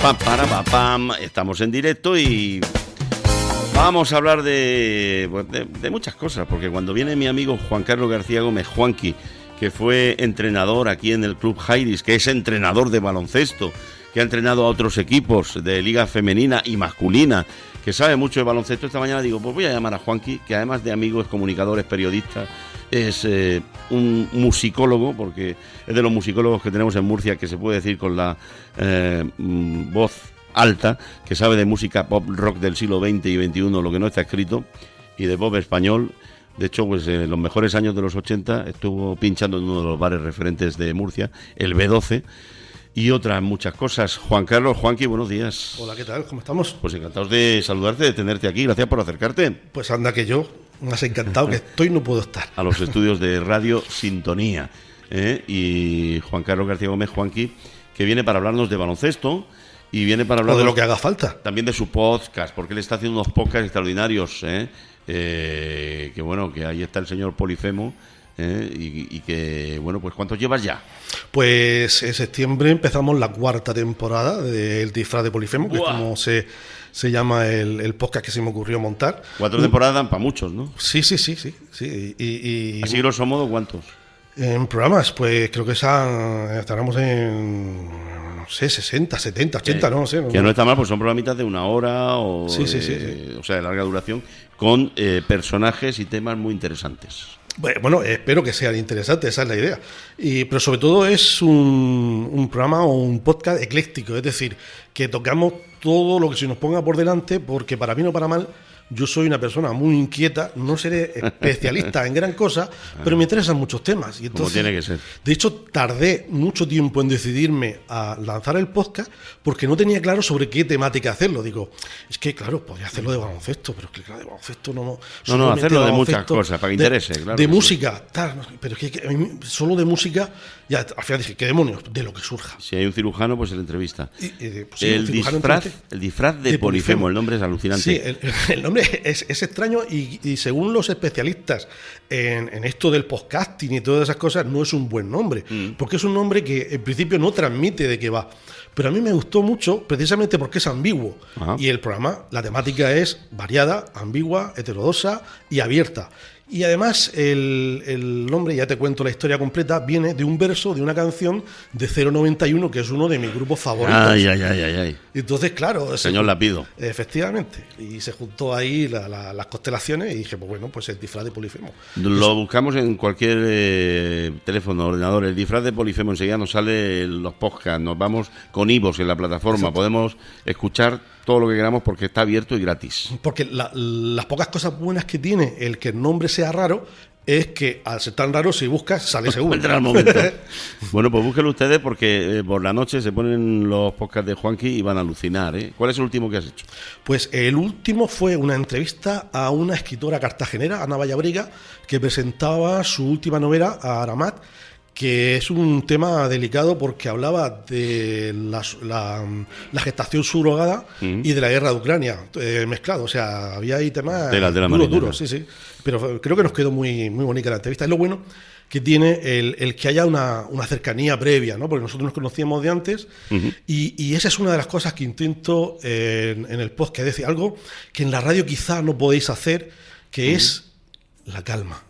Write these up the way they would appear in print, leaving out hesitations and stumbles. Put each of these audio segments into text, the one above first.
Pam, para, pa, pam. Estamos en directo y vamos a hablar de muchas cosas, porque cuando viene mi amigo Juan Carlos García Gómez, Juanqui, que fue entrenador aquí en el Club Jairis, que es entrenador de baloncesto, que ha entrenado a otros equipos de liga femenina y masculina, que sabe mucho de baloncesto, esta mañana digo, pues voy a llamar a Juanqui, que además de amigo es comunicador, es periodista, es un musicólogo, porque es de los musicólogos que tenemos en Murcia, que se puede decir con la voz alta, que sabe de música pop rock del siglo XX y XXI, lo que no está escrito, y de pop español. De hecho, pues en los mejores años de los 80 estuvo pinchando en uno de los bares referentes de Murcia, el B12, y otras muchas cosas. Juan Carlos, Juanqui, buenos días. Hola, ¿qué tal? ¿Cómo estamos? Pues encantados de saludarte, de tenerte aquí. Gracias por acercarte. Pues anda que yo, más encantado que estoy, no puedo estar. A los estudios de Radio Sintonía. Y Juan Carlos García Gómez, Juanqui, que viene para hablarnos de baloncesto y viene para hablar de lo que haga falta. También de su podcast, porque él está haciendo unos podcasts extraordinarios, que bueno, que ahí está el señor Polifemo, y que, bueno, pues ¿cuántos llevas ya? Pues en septiembre empezamos la 4ª temporada del Disfraz de Polifemo, que es como se llama el podcast que se me ocurrió montar. 4 temporadas dan para muchos, ¿no? Sí. Y así grosso modo, ¿cuántos? En programas, pues creo que estaremos en, no sé, 60, 70, 80, no sé. Que no está mal, pues son programitas de 1 hora o, sí. O sea, de larga duración, con personajes y temas muy interesantes. Bueno, espero que sean interesantes, esa es la idea. Pero sobre todo es un programa o un podcast ecléctico, es decir, que tocamos todo lo que se nos ponga por delante, porque para bien o para mal, yo soy una persona muy inquieta, no seré especialista en gran cosa, pero me interesan muchos temas. Y entonces, como tiene que ser. De hecho, tardé mucho tiempo en decidirme a lanzar el podcast porque no tenía claro sobre qué temática hacerlo. Digo, es que claro, podría hacerlo de baloncesto, pero es que claro, de baloncesto no, hacerlo de muchas cosas, para que interese, claro. De música, tal, pero es que a mí, solo de música, ya al final dije, ¿qué demonios? De lo que surja. Si hay un cirujano, pues se le entrevista. Pues sí, el disfraz de Polifemo, el nombre es alucinante. Sí, el nombre es extraño y según los especialistas en esto del podcasting y todas esas cosas, no es un buen nombre, porque es un nombre que en principio no transmite de qué va. Pero a mí me gustó mucho precisamente porque es ambiguo. Ajá. Y el programa, la temática es variada, ambigua, heterodoxa y abierta. Y además el nombre, ya te cuento la historia completa, viene de un verso de una canción de 091, que es uno de mis grupos favoritos. Ay. Entonces, claro... Señor Lapido. Efectivamente. Y se juntó ahí las constelaciones y dije, pues bueno, pues el disfraz de Polifemo. Lo buscamos en cualquier teléfono, ordenador. El disfraz de Polifemo, enseguida nos sale los podcasts, nos vamos con iVoox en la plataforma. Exacto. Podemos escuchar todo lo que queramos porque está abierto y gratis. Porque las pocas cosas buenas que tiene el que el nombre sea raro es que al ser tan raro, si buscas, sale seguro. Entra al momento. Bueno, pues búsquenlo ustedes porque por la noche se ponen los podcasts de Juanqui y van a alucinar, ¿eh? ¿Cuál es el último que has hecho? Pues el último fue una entrevista a una escritora cartagenera, Ana Vallabriga, que presentaba su última novela, a Aramat, que es un tema delicado porque hablaba de la gestación subrogada y de la guerra de Ucrania, mezclado, o sea, había ahí temas duros, sí, pero creo que nos quedó muy bonita la entrevista. Es lo bueno que tiene el que haya una cercanía previa, ¿no? Porque nosotros nos conocíamos de antes y esa es una de las cosas que intento en el podcast, es decir, algo que en la radio quizá no podéis hacer, que es la calma.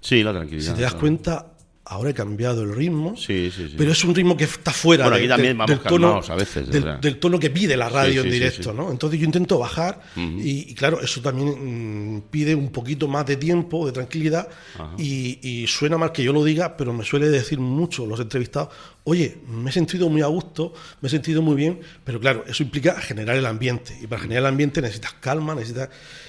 Sí, la tranquilidad. Si te das cuenta... Ahora he cambiado el ritmo, sí. Pero es un ritmo que está fuera aquí también vamos calmados a veces, del tono que pide la radio en directo, sí. ¿no? Entonces yo intento bajar y claro, eso también pide un poquito más de tiempo, de tranquilidad y suena mal que yo lo diga, pero me suele decir mucho los entrevistados, oye, me he sentido muy a gusto, me he sentido muy bien, pero claro, eso implica generar el ambiente y para generar el ambiente necesitas calma,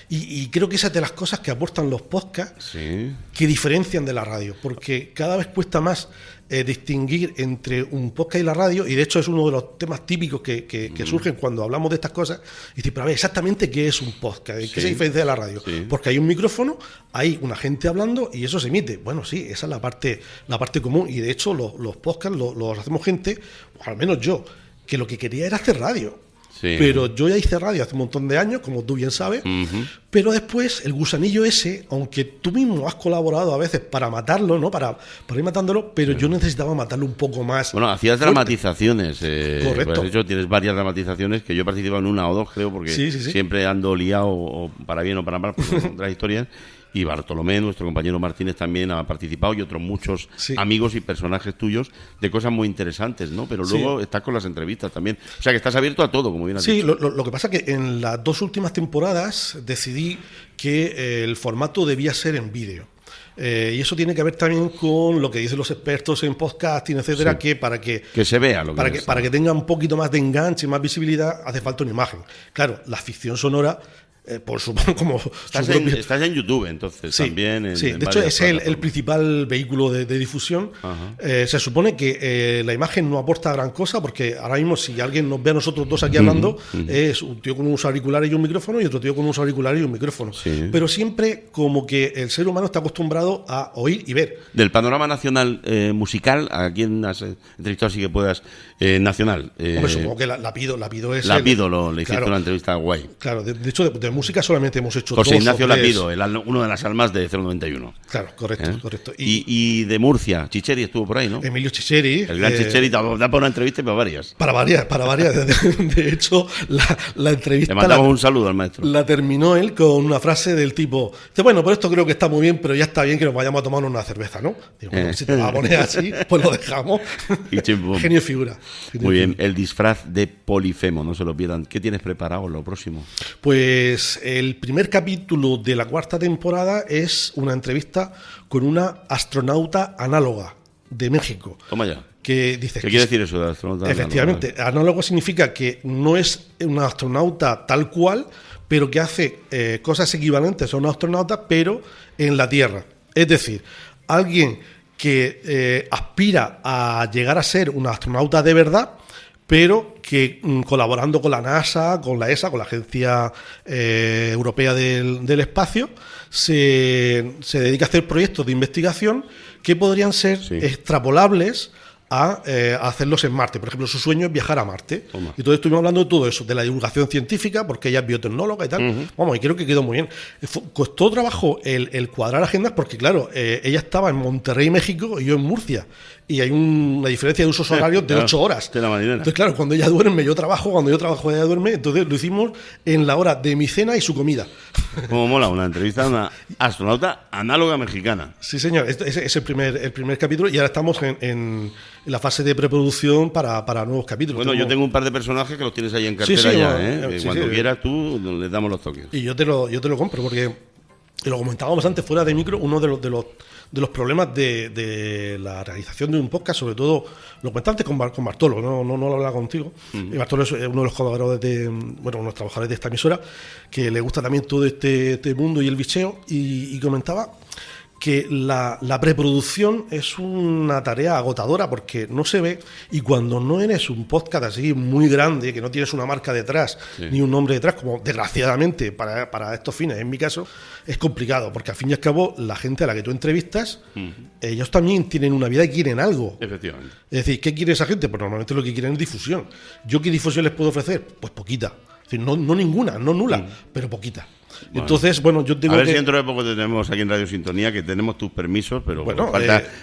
y creo que esa es de las cosas que aportan los podcasts que diferencian de la radio, porque cada vez cuesta más distinguir entre un podcast y la radio, y de hecho es uno de los temas típicos que surgen cuando hablamos de estas cosas, y decir, pero a ver, exactamente qué es un podcast, qué se diferencia de la radio, porque hay un micrófono, hay una gente hablando y eso se emite. Bueno, sí, esa es la parte común, y de hecho los podcasts los hacemos gente, o al menos yo, que lo que quería era hacer radio. Sí. Pero yo ya hice radio hace un montón de años, como tú bien sabes, pero después el gusanillo ese, aunque tú mismo has colaborado a veces para matarlo, ¿no? Para ir matándolo, pero yo necesitaba matarlo un poco más. Bueno, hacías fuerte. dramatizaciones. Correcto. De hecho, tienes varias dramatizaciones que yo he participado en una o dos, creo, porque Sí. siempre ando liado, o para bien o para mal, por otras historias. Y Bartolomé, nuestro compañero Martínez, también ha participado, y otros muchos amigos y personajes tuyos de cosas muy interesantes, ¿no? Pero luego estás con las entrevistas también. O sea, que estás abierto a todo, como bien has dicho. Lo que pasa es que en las 2 últimas temporadas decidí que el formato debía ser en vídeo. Y eso tiene que ver también con lo que dicen los expertos en podcasting, etcétera, que para que se vea lo que para que tenga un poquito más de enganche, más visibilidad, hace falta una imagen. Claro, la ficción sonora, por supuesto, como estás en YouTube, entonces, también. Sí, de hecho es el principal vehículo de difusión. Se supone que la imagen no aporta gran cosa, porque ahora mismo si alguien nos ve a nosotros dos aquí hablando, es un tío con unos auriculares y un micrófono, y otro tío con unos auriculares y un micrófono. Sí. Pero siempre como que el ser humano está acostumbrado a oír y ver. Del panorama nacional musical, ¿a quién has entrevistado así que puedas? Nacional. Hombre, supongo que la Pido es... Le hiciste una entrevista guay. Claro, de hecho, de música solamente hemos hecho José 2 Ignacio o 3. Lapido, uno de las almas de 091. Claro, correcto. Y de Murcia, Chicheri estuvo por ahí, ¿no? Emilio Chicheri. El gran Chicheri, da para una entrevista y para varias. Para varias. De hecho, la entrevista... Le mandamos un saludo al maestro. La terminó él con una frase del tipo: bueno, por esto creo que está muy bien, pero ya está bien que nos vayamos a tomar una cerveza, ¿no? Digo, bueno, si te vas a poner así, pues lo dejamos. Genio figura. Muy bien, el disfraz de Polifemo, no se lo pierdan. ¿Qué tienes preparado lo próximo? Pues el primer capítulo de la 4ª temporada es una entrevista con una astronauta análoga de México. Toma ya. ¿Qué quiere decir eso de astronauta? Efectivamente, análogo significa que no es una astronauta tal cual, pero que hace cosas equivalentes a una astronauta, pero en la Tierra. Es decir, alguien que aspira a llegar a ser una astronauta de verdad, pero que colaborando con la NASA, con la ESA, con la Agencia Europea del Espacio, se dedica a hacer proyectos de investigación que podrían ser extrapolables a hacerlos en Marte. Por ejemplo, su sueño es viajar a Marte. Toma. Y entonces estuvimos hablando de todo eso, de la divulgación científica, porque ella es biotecnóloga y tal. Vamos, y creo que quedó muy bien. Costó trabajo el cuadrar agendas, porque claro, ella estaba en Monterrey, México, y yo en Murcia. Y hay una diferencia de usos horarios de 8 horas. Entonces, claro, cuando ella duerme, yo trabajo, cuando yo trabajo, ella duerme. Entonces lo hicimos en la hora de mi cena y su comida. Como mola, una entrevista a una astronauta análoga mexicana. Sí, señor. Este es el primer capítulo, y ahora estamos en la fase de preproducción para nuevos capítulos. Bueno, yo tengo un par de personajes que los tienes ahí en cartera ya, cuando quieras tú les damos los toques. Y yo te lo compro, porque lo comentábamos antes fuera de micro, uno de los problemas de la realización de un podcast, sobre todo lo comenté antes con Bartolo, no lo hablaba contigo. Y Bartolo es uno de los colaboradores uno de los trabajadores de esta emisora, que le gusta también todo este mundo y el bicheo, y comentaba que la preproducción es una tarea agotadora, porque no se ve, y cuando no eres un podcast así muy grande, que no tienes una marca detrás, ni un nombre detrás, como desgraciadamente para estos fines, en mi caso, es complicado, porque al fin y al cabo la gente a la que tú entrevistas, ellos también tienen una vida y quieren algo. Efectivamente. Es decir, ¿qué quiere esa gente? Pues normalmente lo que quieren es difusión. ¿Yo qué difusión les puedo ofrecer? Pues poquita. Es decir, no ninguna, no nula, pero poquita. Bueno. Entonces, yo tengo a ver si dentro de poco te tenemos aquí en Radio Sintonía, que tenemos tus permisos, pero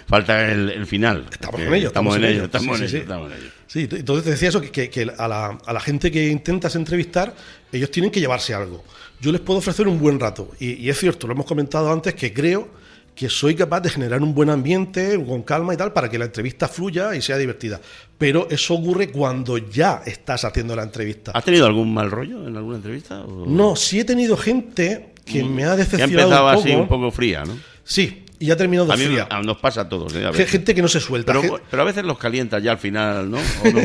falta el final. Estamos en ello. Estamos en ello. Sí, entonces te decía eso, que a la gente que intentas entrevistar, ellos tienen que llevarse algo. Yo les puedo ofrecer un buen rato, y es cierto, lo hemos comentado antes, que creo que soy capaz de generar un buen ambiente, con calma y tal, para que la entrevista fluya y sea divertida. Pero eso ocurre cuando ya estás haciendo la entrevista. ¿Has tenido algún mal rollo en alguna entrevista? ¿O? No, sí he tenido gente que me ha decepcionado ya empezaba un poco. Así un poco fría, ¿no? Sí, y ha terminado a mí fría. Nos pasa a todos, a veces. Gente que no se suelta. Pero a veces los calientas ya al final, ¿no? ¿O no?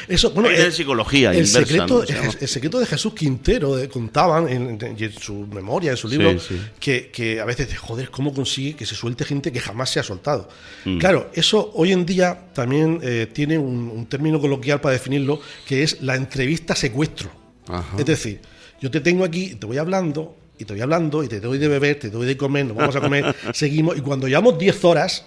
Eso, bueno, es psicología inversa. El secreto de Jesús Quintero, contaban en su memoria, en su libro, que a veces, joder, ¿cómo consigue que se suelte gente que jamás se ha soltado? Claro, eso hoy en día también tiene un término coloquial para definirlo, que es la entrevista secuestro. Ajá. Es decir, yo te tengo aquí, te voy hablando, y te doy de beber, te doy de comer, nos vamos a comer, seguimos, y cuando llevamos 10 horas,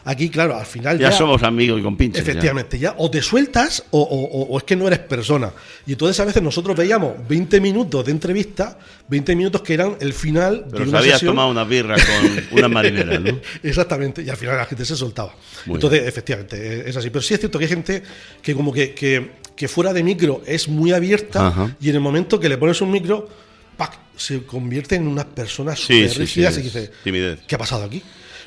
Aquí, claro, al final ya somos amigos y compinches. Efectivamente, ya o te sueltas o es que no eres persona. Y entonces a veces nosotros veíamos 20 minutos de entrevista, 20 minutos que eran el final pero de una habías sesión. Tomado una birra con unas marineras, ¿no? Exactamente, y al final la gente se soltaba. Muy Entonces, bien. efectivamente, es así. Pero sí es cierto que hay gente que como que fuera de micro es muy abierta. Ajá. Y en el momento que le pones un micro, ¡pac!, se convierte en unas personas súper rígidas y dice, timidez. ¿qué ha pasado aquí?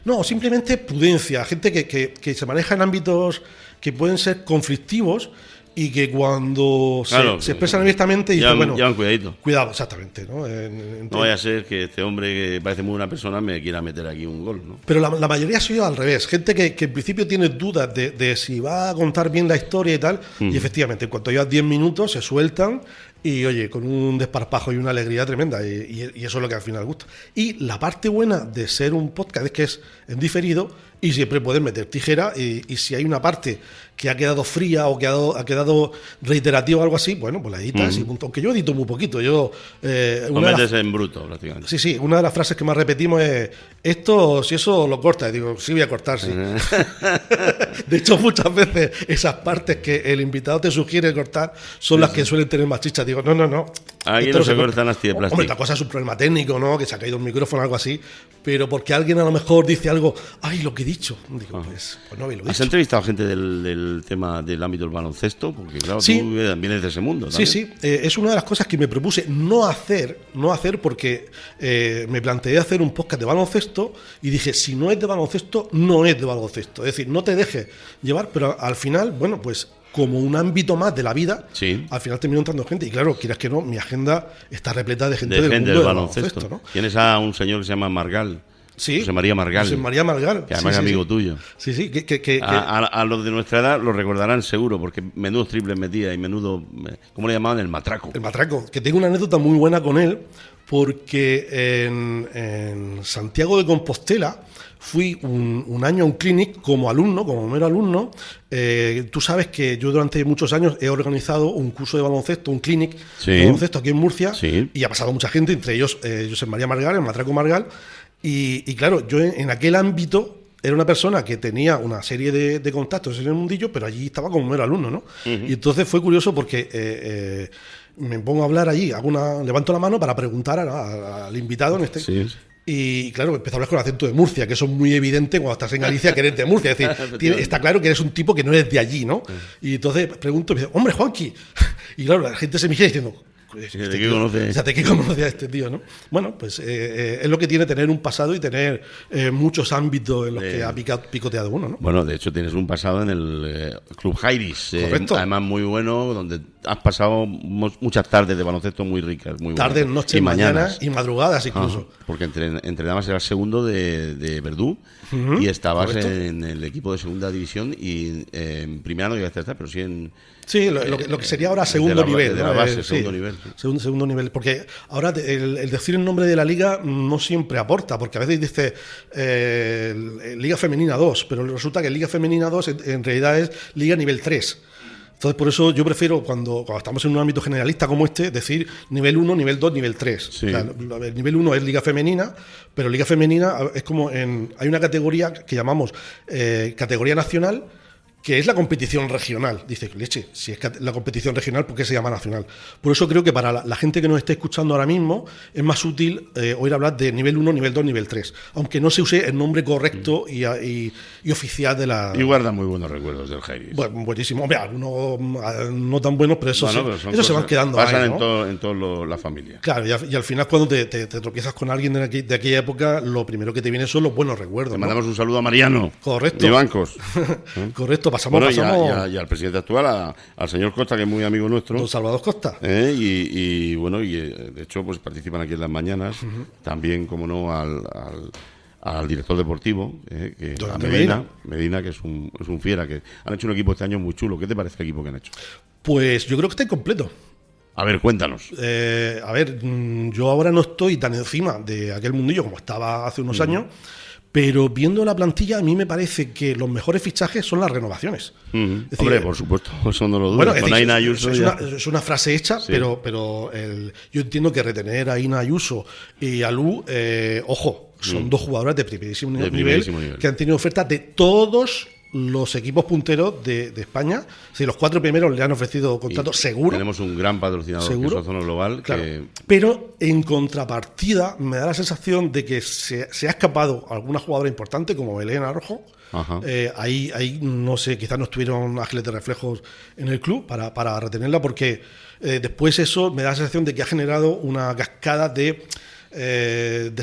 No, simplemente prudencia. Gente que se maneja en ámbitos que pueden ser conflictivos y que cuando se expresan abiertamente dice, bueno, llevan cuidadito. Cuidado, exactamente, ¿no? No vaya a ser que este hombre que parece muy buena persona me quiera meter aquí un gol, ¿no? Pero la mayoría ha sido al revés. Gente que en principio tiene dudas de si va a contar bien la historia y tal. Y efectivamente, en cuanto llevas 10 minutos, se sueltan y, oye, con un desparpajo y una alegría tremenda. Y eso es lo que al final gusta. Y la parte buena de ser un podcast es que es en diferido y siempre puedes meter tijera. Y si hay una parte que ha quedado fría o ha quedado reiterativa o algo así, bueno, pues la editas y punto. Aunque yo edito muy poquito. Lo metes en bruto, prácticamente. Sí, una de las frases que más repetimos es: esto, si eso lo cortas. Y digo, sí, voy a cortar, sí. De hecho, muchas veces esas partes que el invitado te sugiere cortar son las que suelen tener más chicha. Digo, no. Aquí no se cortan las tías de plástico. Hombre, la cosa es un problema técnico, ¿no? Que se ha caído un micrófono o algo así. Pero porque alguien a lo mejor dice algo, ¡ay, lo que he dicho! Digo, pues no habéis lo dicho. ¿Has entrevistado gente del tema del ámbito del baloncesto? Porque claro, sí. Tú vienes de ese mundo también. Sí. Es una de las cosas que me propuse no hacer porque me planteé hacer un podcast de baloncesto y dije, si no es de baloncesto, no es de baloncesto. Es decir, no te dejes llevar, pero al final, bueno, pues como un ámbito más de la vida, al final terminó entrando gente. Y claro, quieras que no, mi agenda está repleta de gente del mundo del baloncesto, ¿no? Tienes a un señor que se llama Margal. Sí, José María Margal. José María Margal. Que además es amigo tuyo. Sí. A los de nuestra edad lo recordarán seguro, porque menudo triples metía y menudo, ¿cómo le llamaban? El matraco. El matraco, que tengo una anécdota muy buena con él, porque en Santiago de Compostela fui un año a un clinic como alumno, como mero alumno. Tú sabes que yo durante muchos años he organizado un curso de baloncesto, un clinic de baloncesto aquí en Murcia, y ha pasado mucha gente, entre ellos José María Margal, el matraco Margal. Y claro, yo en aquel ámbito era una persona que tenía una serie de contactos en el mundillo, pero allí estaba como mero alumno, ¿no? Y entonces fue curioso porque me pongo a hablar allí, levanto la mano para preguntar al invitado en este. Sí. Y claro, empezó a hablar con acento de Murcia, que eso es muy evidente cuando estás en Galicia que eres de Murcia. Es decir, está claro que eres un tipo que no eres de allí, ¿no? Y entonces pregunto y me dice, ¡hombre, Juanqui! Y claro, la gente se me gira diciendo, ¿de qué conoce? O sea, ¿de qué conoce a este tío, no? Bueno, pues es lo que tiene tener un pasado y tener muchos ámbitos en los que ha picoteado uno, ¿no? Bueno, de hecho tienes un pasado en el Club Jairis. Correcto. Además muy bueno, donde has pasado muchas tardes de baloncesto muy ricas. Muy tardes, buenas. noches, mañanas y madrugadas incluso. Porque entrenabas, eras segundo de Verdú y estabas en el equipo de segunda división y en primera no llegaste a estar, pero sí en... Sí, lo que sería ahora segundo nivel. De la base, segundo nivel. Sí. Segundo nivel. Porque ahora el decir el nombre de la liga no siempre aporta, porque a veces dice Liga Femenina 2, pero resulta que Liga Femenina 2 en realidad es Liga nivel 3. Entonces, por eso yo prefiero, cuando estamos en un ámbito generalista como este, decir nivel 1, nivel 2, nivel 3. Sí. O sea, el nivel 1 es Liga Femenina, pero Liga Femenina es como hay una categoría que llamamos categoría nacional, que es la competición regional. Dice, leche, si es la competición regional, ¿por qué se llama nacional? Por eso creo que para la gente que nos esté escuchando ahora mismo es más útil oír hablar de nivel 1, nivel 2, nivel 3, aunque no se use el nombre correcto y oficial de la... Y guarda muy buenos recuerdos del Jairis. Bueno, buenísimo. Hombre, algunos no tan buenos, pero esos se van quedando pasan ahí, ¿no? en toda la familia. Claro, y al final cuando te tropiezas con alguien de aquella época, lo primero que te viene son los buenos recuerdos. Te mandamos un saludo a Mariano. Correcto. De Bancos. Correcto, pasamos. Y al presidente actual, al señor Costa, que es muy amigo nuestro. Don Salvador Costa. Y de hecho pues participan aquí en las mañanas. También, como no, al director deportivo, a Medina, que es un fiera, que han hecho un equipo este año muy chulo. ¿Qué te parece el equipo que han hecho? Pues yo creo que está incompleto. A ver, cuéntanos. Yo ahora no estoy tan encima de aquel mundillo como estaba hace unos años, pero viendo la plantilla, a mí me parece que los mejores fichajes son las renovaciones. Es decir, hombre, por supuesto, eso no lo dudo. Bueno, con Aina Ayuso es una frase hecha, sí. pero yo entiendo que retener a Aina Ayuso y a Lu, ojo, son dos jugadoras de primerísimo nivel que han tenido ofertas de todos los equipos punteros de España. Si los 4 primeros le han ofrecido contratos, seguro. Tenemos un gran patrocinador, que es Ozono Global. Claro. Pero en contrapartida me da la sensación de que se ha escapado alguna jugadora importante como Belén Arrojo. Ahí no sé, quizás no estuvieron ángeles de reflejos en el club para retenerla, porque después eso me da la sensación de que ha generado una cascada de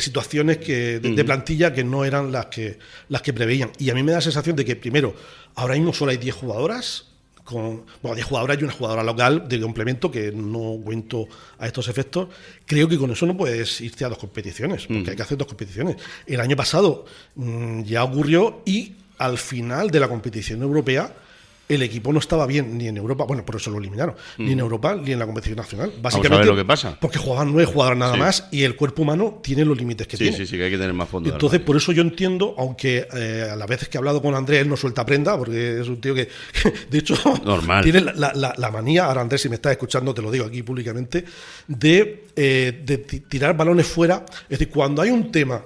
situaciones de plantilla que no eran las que preveían. Y a mí me da la sensación de que, primero, ahora mismo solo hay 10 jugadoras, 10 jugadoras y una jugadora local de complemento, que no cuento a estos efectos. Creo que con eso no puedes irte a 2 competiciones, porque hay que hacer 2 competiciones. El año pasado ya ocurrió, y al final de la competición europea el equipo no estaba bien ni en Europa, bueno, por eso lo eliminaron, ni en Europa ni en la competición nacional. Básicamente, vamos a ver lo que pasa. Porque jugaban 9 jugadores nada más, y el cuerpo humano tiene los límites que tiene. Sí, que hay que tener más fondo. Entonces, por eso yo entiendo, aunque a las veces que he hablado con Andrés, él no suelta prenda, porque es un tío que de hecho, tiene la manía, ahora Andrés, si me estás escuchando, te lo digo aquí públicamente, de tirar balones fuera. Es decir, cuando hay un tema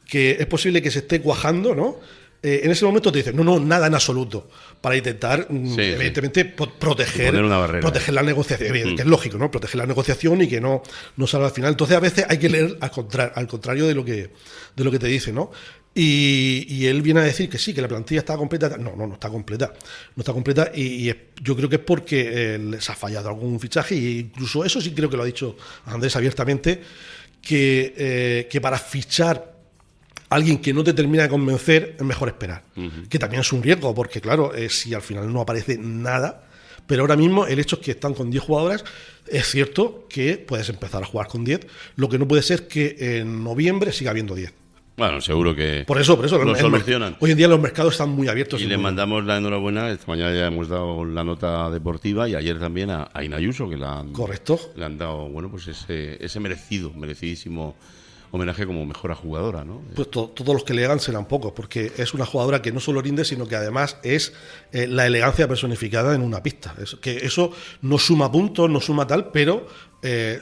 que es posible que se esté cuajando, ¿no? En ese momento te dicen, no, nada en absoluto, para intentar, evidentemente, proteger la negociación, que es lógico, ¿no? Proteger la negociación y que no salga al final. Entonces, a veces hay que leer al contrario de lo que te dice, ¿no? Y él viene a decir que sí, que la plantilla está completa. No está completa. No está completa, y yo creo que es porque les ha fallado algún fichaje, y incluso eso sí creo que lo ha dicho Andrés abiertamente, que para fichar alguien que no te termina de convencer, es mejor esperar. Que también es un riesgo, porque claro, si al final no aparece nada, pero ahora mismo el hecho es que están con 10 jugadoras. Es cierto que puedes empezar a jugar con 10, lo que no puede ser que en noviembre siga habiendo 10. Bueno, seguro que por eso lo solucionan. Hoy en día los mercados están muy abiertos. Y le mandamos la enhorabuena. Esta mañana ya hemos dado la nota deportiva, y ayer también a Aina Ayuso, que le han dado, bueno, pues ese merecidísimo homenaje como mejor jugadora, ¿no? Pues todos los que le hagan serán pocos, porque es una jugadora que no solo rinde, sino que además es la elegancia personificada en una pista. Eso no suma puntos, no suma tal, pero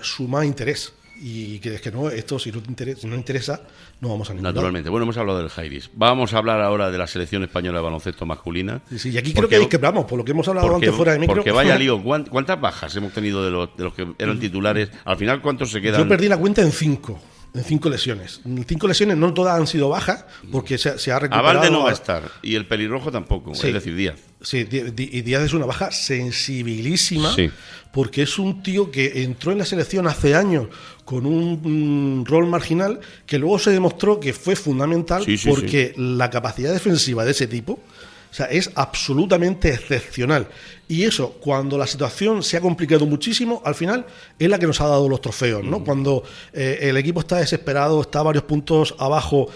suma interés. Y que es que no, esto si no interesa, no vamos a ningún Naturalmente. lado. Bueno, hemos hablado del Jairis. Vamos a hablar ahora de la selección española de baloncesto masculina. Sí, y aquí creo que hablamos, por lo que hemos hablado antes fuera de micro. Porque vaya lío, ¿cuántas bajas hemos tenido de los que eran titulares? Al final, ¿cuántos se quedan? Yo perdí la cuenta en 5. En 5 lesiones. 5 lesiones, no todas han sido bajas, porque se ha recuperado. Avalde no va a estar, y el pelirrojo tampoco, es decir, Díaz. Sí, y Díaz es una baja sensibilísima, porque es un tío que entró en la selección hace años con un rol marginal, que luego se demostró que fue fundamental, porque la capacidad defensiva de ese tipo, o sea, es absolutamente excepcional. Y eso, cuando la situación se ha complicado muchísimo, al final es la que nos ha dado los trofeos, ¿no? Cuando el equipo está desesperado, está a varios puntos abajo,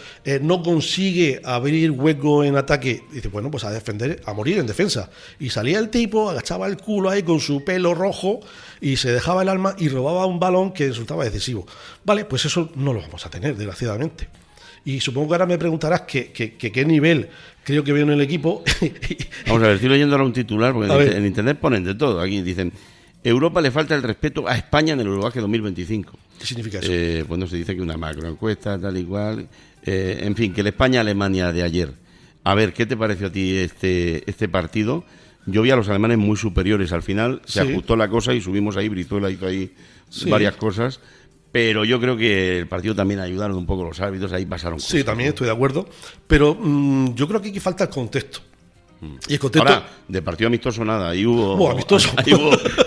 no consigue abrir hueco en ataque, dice, bueno, pues a defender, a morir en defensa. Y salía el tipo, agachaba el culo ahí con su pelo rojo y se dejaba el alma y robaba un balón que resultaba decisivo. Vale, pues eso no lo vamos a tener, desgraciadamente. Y supongo que ahora me preguntarás qué nivel creo que veo en el equipo. Vamos a ver, estoy leyendo ahora un titular, porque en internet ponen de todo. Aquí dicen, Europa le falta el respeto a España en el Eurobasket 2025. ¿Qué significa eso? Bueno, se dice que una macroencuesta, tal y cual. En fin, que el España-Alemania de ayer. A ver, ¿qué te pareció a ti este partido? Yo vi a los alemanes muy superiores. Al final se ajustó la cosa y subimos ahí. Brizuela hizo ahí varias cosas. Pero yo creo que el partido también ayudaron un poco los árbitros, ahí pasaron cosas. Sí, también estoy de acuerdo, pero yo creo que aquí falta el contexto. Y el contexto... Ahora, de partido amistoso nada, ahí hubo, amistoso.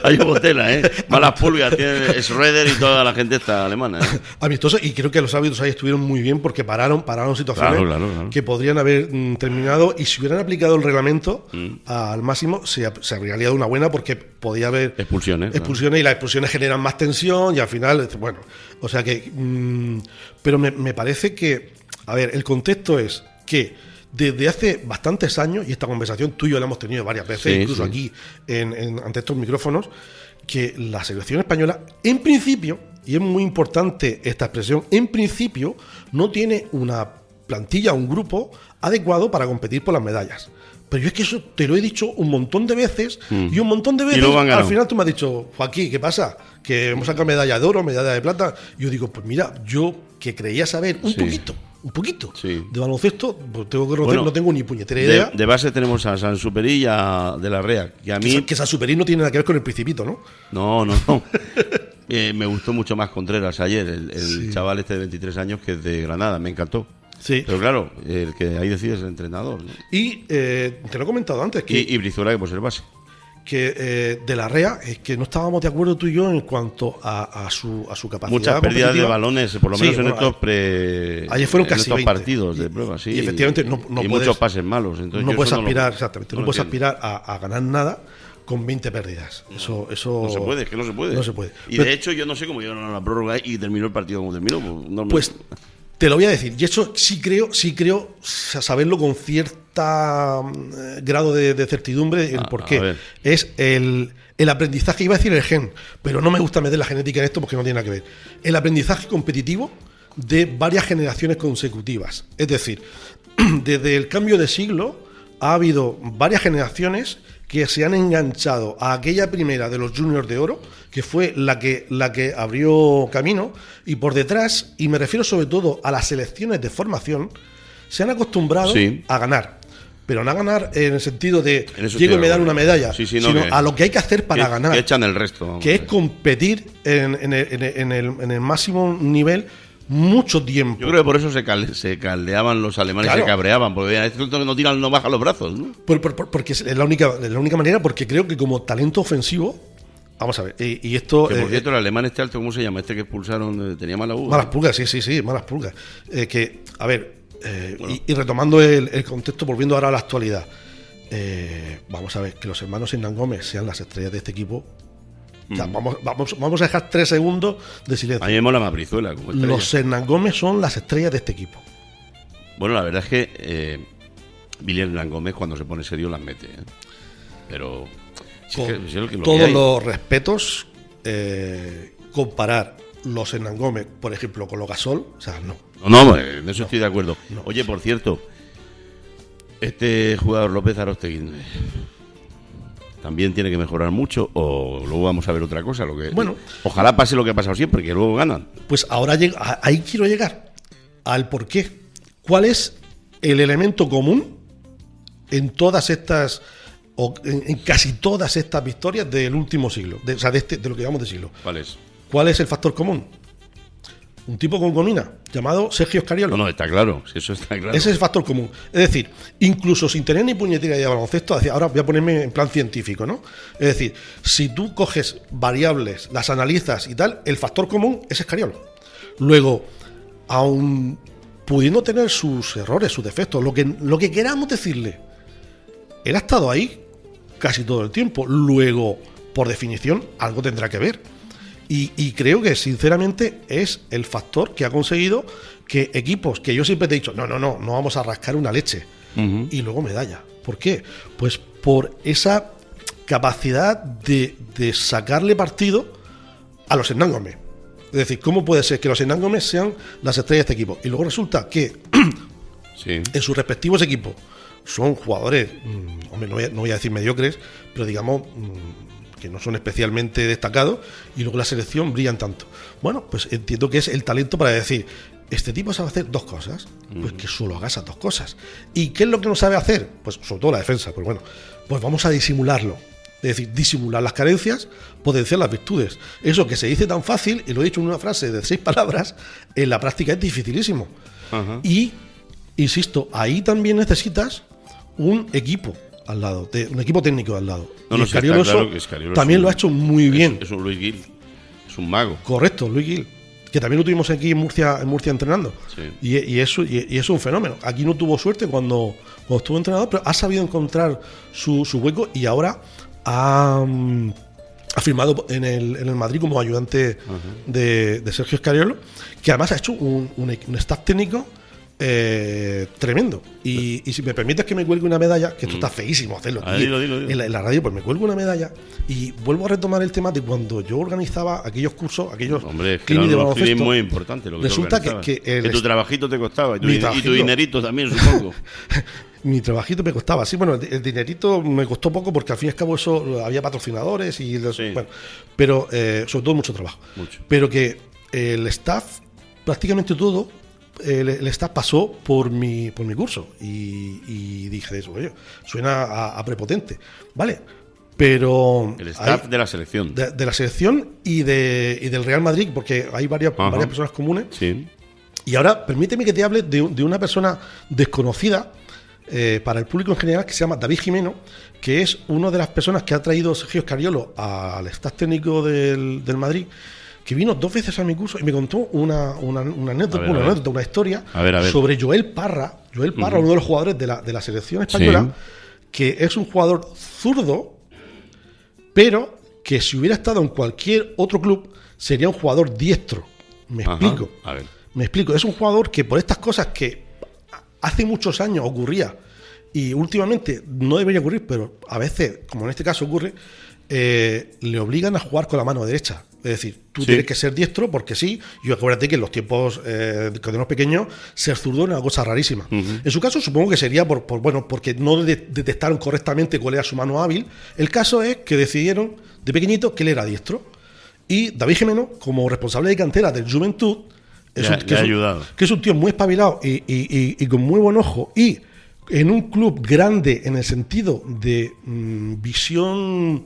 Ahí hubo tela, malas pulgas, tiene Schroeder y toda la gente está alemana. Amistoso, y creo que los árbitros ahí estuvieron muy bien, porque pararon situaciones que podrían haber terminado, y si hubieran aplicado el reglamento al máximo, se habría liado una buena, porque podía haber expulsiones, y las expulsiones generan más tensión, y al final, bueno, o sea que... pero me parece que, a ver, el contexto es que desde hace bastantes años, y esta conversación tú y yo la hemos tenido varias veces, incluso aquí ante estos micrófonos, que la selección española, en principio, y es muy importante esta expresión, en principio no tiene una plantilla, un grupo adecuado para competir por las medallas. Pero yo es que eso te lo he dicho un montón de veces, y un montón de veces al final tú me has dicho, Joaquín, ¿qué pasa? Que hemos sacado medalla de oro, medalla de plata. Y yo digo, pues mira, yo que creía saber un poquito un poquito. Sí. De baloncesto, pues tengo que reconocer, no tengo ni puñetera idea. De base tenemos a San Superí y a De la Rea. Que a mí... Que San Superí no tiene nada que ver con el Principito, ¿no? No. Me gustó mucho más Contreras ayer, el chaval este de 23 años que es de Granada, me encantó. Sí. Pero claro, el que ahí decide es el entrenador, ¿no? Y te lo he comentado antes. Y Brizuela, que por ser base. Que De la Rea es que no estábamos de acuerdo tú y yo en cuanto a su capacidad. Muchas pérdidas de balones, por lo menos en estos ayer fueron casi 20 partidos de prueba, sí. Y efectivamente no y puedes, muchos pases malos. Entonces no puedes aspirar, exactamente, no puedes aspirar a ganar nada con 20 pérdidas. Eso no se puede, es que no se puede. No se puede. Y de hecho yo no sé cómo llegaron a la prórroga y terminó el partido como terminó. Pues te lo voy a decir, y eso sí creo saberlo con cierta grado de certidumbre el por qué. Es el aprendizaje, iba a decir el gen, pero no me gusta meter la genética en esto porque no tiene nada que ver. El aprendizaje competitivo de varias generaciones consecutivas. Es decir, desde el cambio de siglo ha habido varias generaciones que se han enganchado a aquella primera de los Juniors de Oro, que fue la que abrió camino, y por detrás, y me refiero sobre todo a las selecciones de formación, se han acostumbrado a ganar. Pero no a ganar en el sentido de llego y me dan una medalla, sino a lo que hay que hacer para ganar. Que echan el resto. Que es competir en el máximo nivel mucho tiempo. Yo creo que por eso se caldeaban los alemanes, se cabreaban, porque estos que no tiran no bajan los brazos, ¿no? Porque es la única manera, porque creo que como talento ofensivo, vamos a ver, y esto... Que por cierto, el alemán este alto, ¿cómo se llama? Este que expulsaron, tenía mala uva. Malas pulgas, sí, malas pulgas. Que, a ver, y retomando el contexto, volviendo ahora a la actualidad, vamos a ver, que los hermanos Hernán Gómez sean las estrellas de este equipo. O sea, vamos a dejar 3 segundos de silencio. A mí me mola más Brizuela como estrella. Los Hernán Gómez son las estrellas de este equipo. Bueno, la verdad es que Billy Hernán Gómez cuando se pone serio las mete, ¿eh? Pero con todos los respetos, comparar los Hernán Gómez, por ejemplo, con los Gasol, o sea, no. No, en eso estoy de acuerdo. No. Oye, por cierto, este jugador López Arostegui también tiene que mejorar mucho, o luego vamos a ver otra cosa. Ojalá pase lo que ha pasado siempre, que luego ganan. Pues ahora ahí quiero llegar al por qué. ¿Cuál es el elemento común en todas estas, o en casi todas estas victorias del último siglo, de lo que llamamos de siglo? ¿Cuál es el factor común? Un tipo con gomina, llamado Sergio Scariolo. No, está claro, eso está claro. Ese es el factor común. Es decir, incluso sin tener ni puñetera idea de baloncesto, ahora voy a ponerme en plan científico, ¿no? Es decir, si tú coges variables, las analizas y tal, el factor común es Scariolo. Luego, aun pudiendo tener sus errores, sus defectos, lo que queramos decirle, él ha estado ahí casi todo el tiempo. Luego, por definición, algo tendrá que ver. Y creo que sinceramente es el factor que ha conseguido que equipos que yo siempre te he dicho, no vamos a rascar una leche, y luego medalla. ¿Por qué? Pues por esa capacidad de sacarle partido a los Hernán Gómez. Es decir, ¿cómo puede ser que los Hernán Gómez sean las estrellas de este equipo? Y luego resulta que en sus respectivos equipos son jugadores, hombre, no voy a decir mediocres, pero digamos que no son especialmente destacados, y luego la selección brillan tanto. Bueno, pues entiendo que es el talento para decir, este tipo sabe hacer 2 cosas, pues que solo haga esas 2 cosas. ¿Y qué es lo que no sabe hacer? Pues sobre todo la defensa, pues bueno, pues vamos a disimularlo. Es decir, disimular las carencias, potenciar las virtudes. Eso que se dice tan fácil, y lo he dicho en una frase de 6 palabras, en la práctica es dificilísimo. Y, insisto, ahí también necesitas un equipo al lado, un equipo técnico al lado. Scariolo también lo ha hecho muy bien. Es un Luis Gil, es un mago. Correcto, Luis Gil, que también lo tuvimos aquí en Murcia entrenando. Sí. Y eso es un fenómeno. Aquí no tuvo suerte cuando estuvo entrenador, pero ha sabido encontrar su hueco, y ahora ha firmado en el Madrid como ayudante de Sergio Scariolo, que además ha hecho un staff técnico tremendo. Y si me permites que me cuelgue una medalla, que esto está feísimo hacerlo aquí, dilo. en la radio, pues me cuelgo una medalla y vuelvo a retomar el tema de cuando yo organizaba aquellos cursos, aquellos clinics de baloncesto. Es muy importante lo que resulta que tu trabajito te costaba, y tu dinerito también, supongo. Mi trabajito me costaba, sí, bueno, el dinerito me costó poco porque al fin y al cabo eso había patrocinadores y bueno, pero sobre todo mucho trabajo. Pero que el staff, prácticamente todo, el staff pasó por mi curso y dije eso, oye, suena a prepotente, ¿vale? Pero el staff de la selección. De la selección y del Real Madrid, porque hay varias personas comunes. Sí. Y ahora, permíteme que te hable de una persona desconocida para el público en general, que se llama David Jimeno, que es una de las personas que ha traído Sergio Scariolo al staff técnico del Madrid, que vino 2 veces a mi curso y me contó una anécdota, una historia sobre Joel Parra, uno de los jugadores de la selección española, que es un jugador zurdo, pero que si hubiera estado en cualquier otro club sería un jugador diestro. Me explico. Me explico. Es un jugador que por estas cosas que hace muchos años ocurría y últimamente no debería ocurrir, pero a veces, como en este caso ocurre, le obligan a jugar con la mano derecha. Es decir, tú tienes que ser diestro porque sí, y acuérdate que en los tiempos que tenemos pequeños, ser zurdo es una cosa rarísima. En su caso, supongo que sería porque no detectaron correctamente cuál era su mano hábil. El caso es que decidieron de pequeñito que él era diestro. Y David Jimeno, como responsable de cantera del Juventud, que es un tío muy espabilado y con muy buen ojo, y en un club grande en el sentido de visión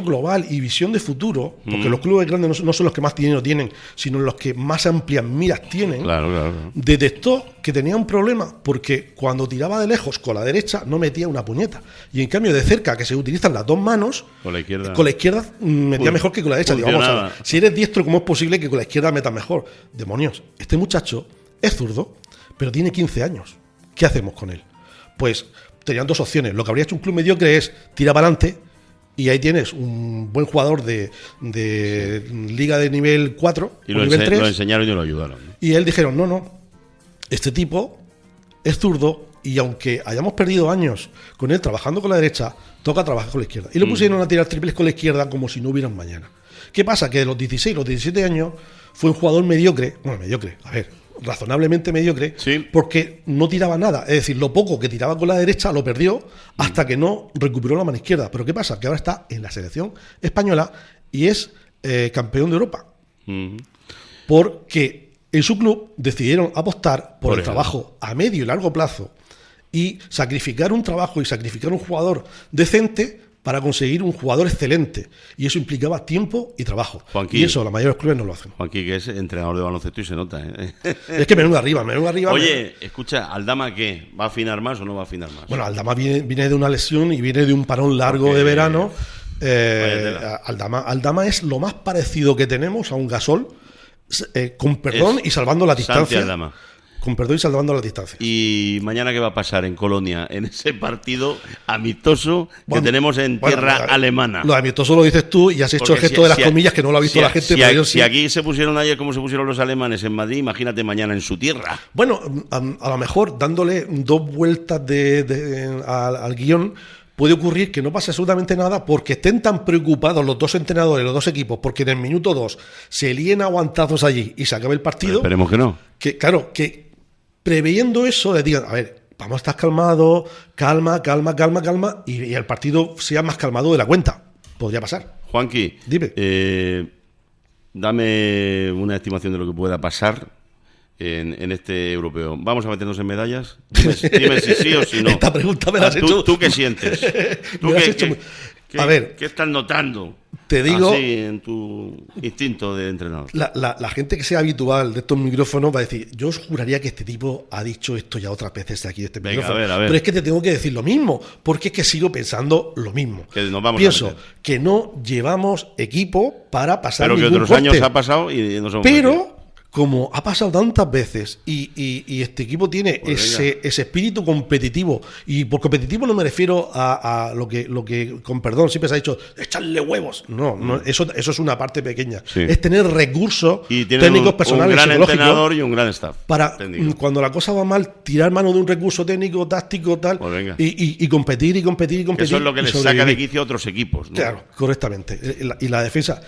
global y visión de futuro, porque los clubes grandes no son los que más dinero tienen, sino los que más amplias miras tienen. Claro. Detectó que tenía un problema porque cuando tiraba de lejos con la derecha no metía una puñeta, y en cambio de cerca, que se utilizan las 2 manos, con la izquierda metía mejor que con la derecha. Digo, vamos a ver, si eres diestro, ¿cómo es posible que con la izquierda metas mejor? Demonios, este muchacho es zurdo, pero tiene 15 años. ¿Qué hacemos con él? Pues tenían 2 opciones. Lo que habría hecho un club mediocre es tirar para adelante, y ahí tienes un buen jugador de liga de nivel 4 y o nivel 3. Lo enseñaron y lo ayudaron. Y él dijeron, no, este tipo es zurdo y aunque hayamos perdido años con él trabajando con la derecha, toca trabajar con la izquierda. Y lo pusieron a tirar triples con la izquierda como si no hubieran mañana. ¿Qué pasa? Que de los 16, los 17 años fue un jugador mediocre, razonablemente mediocre, porque no tiraba nada. Es decir, lo poco que tiraba con la derecha lo perdió hasta que no recuperó la mano izquierda. Pero ¿qué pasa? Que ahora está en la selección española y es campeón de Europa. Porque en su club decidieron apostar por el trabajo a medio y largo plazo y sacrificar un trabajo y sacrificar un jugador decente para conseguir un jugador excelente, y eso implicaba tiempo y trabajo. Juanqui, y eso la mayoría de los clubes no lo hacen. Juanqui, que es entrenador de baloncesto y se nota, ¿eh? Es que me vengo arriba. Oye, escucha, ¿Aldama qué? ¿Va a afinar más o no va a afinar más? Bueno, Aldama viene de una lesión y viene de un parón largo de verano. Aldama es lo más parecido que tenemos a un Gasol, con perdón y salvando la distancia. Aldama. Con perdón y salvando la distancia. ¿Y mañana qué va a pasar en Colonia? En ese partido amistoso que tenemos en tierra alemana. Lo amistoso lo dices tú y has hecho el gesto de las comillas que no lo ha visto la gente. Si aquí se pusieron ayer como se pusieron los alemanes en Madrid, imagínate mañana en su tierra. Bueno, a lo mejor dándole 2 vueltas al guión, puede ocurrir que no pase absolutamente nada porque estén tan preocupados los 2 entrenadores, los 2 equipos, porque en el minuto 2 se líen a guantazos allí y se acabe el partido. Pero esperemos que no. Que previendo eso, le digan, a ver, vamos a estar calmados, calma, y el partido sea más calmado de la cuenta. Podría pasar. Juanqui, dime. Dame una estimación de lo que pueda pasar en este europeo. ¿Vamos a meternos en medallas? Dime si sí o si no. Esta pregunta me la has hecho. ¿Tú qué sientes? ¿Qué estás notando? Te digo, así en tu instinto de entrenador. La gente que sea habitual de estos micrófonos va a decir, yo os juraría que este tipo ha dicho esto ya otras veces de aquí de este micrófono. A ver. Pero es que te tengo que decir lo mismo, porque es que sigo pensando lo mismo. Pienso que no llevamos equipo para pasar ningún corte. Pero que otros años ha pasado y no somos. Pero como ha pasado tantas veces y este equipo tiene ese espíritu competitivo, y por competitivo no me refiero a lo que con perdón siempre se ha dicho echarle huevos, no, eso es una parte pequeña, es tener recursos técnicos, personales, un gran entrenador y un gran staff para técnico. Cuando la cosa va mal, tirar mano de un recurso técnico, táctico, tal, y competir. Eso es lo que les saca de quicio a otros equipos, ¿no? Claro, correctamente, y la defensa,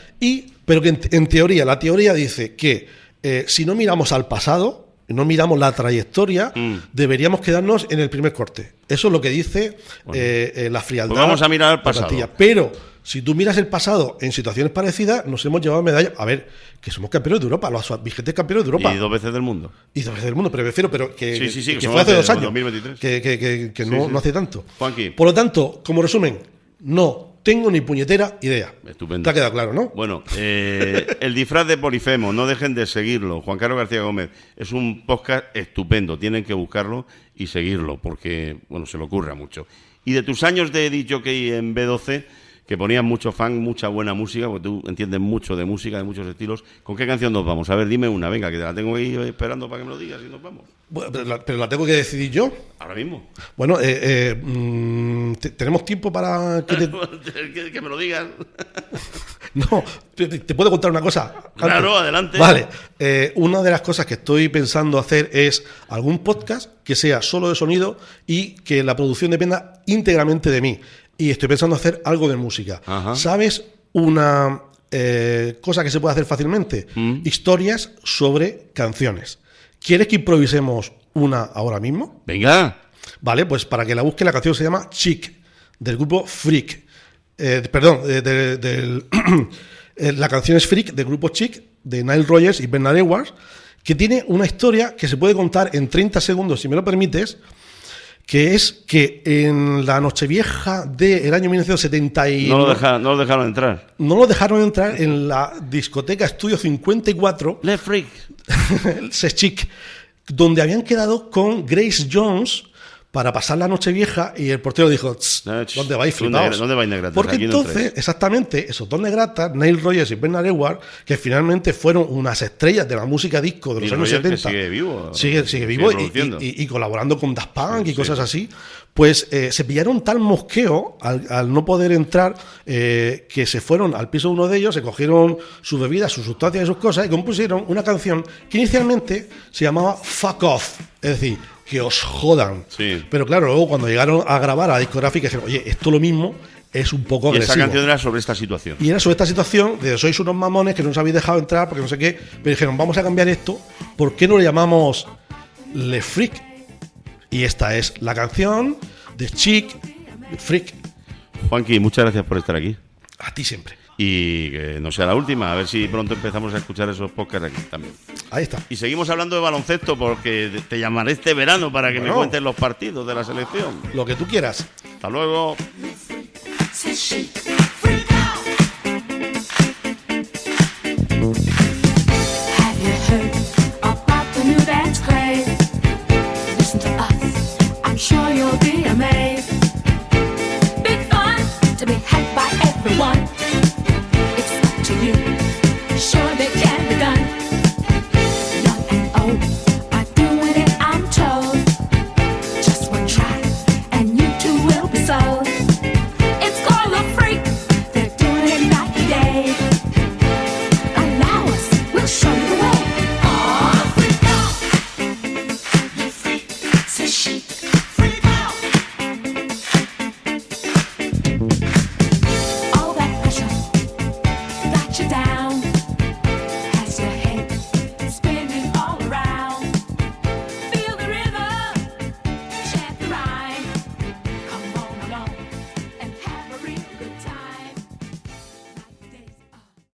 pero que en teoría, la teoría dice que si no miramos al pasado, no miramos la trayectoria, deberíamos quedarnos en el primer corte. Eso es lo que dice la frialdad. Pues vamos a mirar al pasado. Pero Si tú miras el pasado en situaciones parecidas, nos hemos llevado medallas. A ver, que somos campeones de Europa, los vigentes campeones de Europa. Y 2 veces del mundo. Y 2 veces del mundo, pero prefiero, que que fue hace 2 años. 2023. Que no hace tanto. Juanqui. Por lo tanto, como resumen, no tengo ni puñetera idea. Estupendo. Te ha quedado claro, ¿no? Bueno, el disfraz de Polifemo, no dejen de seguirlo. Juan Carlos García Gómez es un podcast estupendo. Tienen que buscarlo y seguirlo porque, bueno, se le ocurra mucho. Y de tus años de DJ en B12, que ponías mucho fan, mucha buena música, porque tú entiendes mucho de música, de muchos estilos, ¿con qué canción nos vamos? A ver, dime una, venga, que te la tengo ahí esperando para que me lo digas y nos vamos. Bueno, pero la tengo que decidir yo. Ahora mismo. Bueno, ¿tenemos tiempo para que que me lo digas? No, te puedo contar una cosa. Claro, adelante. Vale, una de las cosas que estoy pensando hacer es algún podcast que sea solo de sonido y que la producción dependa íntegramente de mí. Y estoy pensando hacer algo de música. Ajá. ¿Sabes una cosa que se puede hacer fácilmente? Historias sobre canciones. ¿Quieres que improvisemos una ahora mismo? Venga. Vale, pues para que la busque, la canción se llama Chic, del grupo Freak. La canción es Freak, del grupo Chic, de Nile Rodgers y Bernard Edwards, que tiene una historia que se puede contar en 30 segundos, si me lo permites, que es que en la Nochevieja del año 1970 no lo dejaron entrar. No lo dejaron entrar en la discoteca Estudio 54. Le Freak. Es Chic, donde habían quedado con Grace Jones para pasar la Nochevieja y el portero dijo, ¿dónde vais, flipaos? ¿Dónde vais, negratas? Porque entonces, exactamente, esos dos negratas, Nile Rodgers y Bernard Edwards, que finalmente fueron unas estrellas de la música disco de los años 70. Sigue vivo. Sigue vivo y colaborando con Daft Punk y cosas así. Pues se pillaron tal mosqueo al no poder entrar que se fueron al piso de uno de ellos, se cogieron sus bebidas, sus sustancias y sus cosas y compusieron una canción que inicialmente se llamaba Fuck Off, es decir, que os jodan. Sí. Pero claro, luego cuando llegaron a grabar a la discográfica dijeron, oye, esto lo mismo es un poco agresivo. Y esa canción era sobre esta situación. Y era sobre esta situación de sois unos mamones que no os habéis dejado entrar porque no sé qué. Pero dijeron, vamos a cambiar esto, ¿por qué no le llamamos Le Freak? Y esta es la canción de Chic, Freak. Juanqui, muchas gracias por estar aquí. A ti siempre. Y que no sea la última, a ver si pronto empezamos a escuchar esos podcasts aquí también. Ahí está. Y seguimos hablando de baloncesto porque te llamaré este verano para que me cuentes los partidos de la selección. Lo que tú quieras. Hasta luego.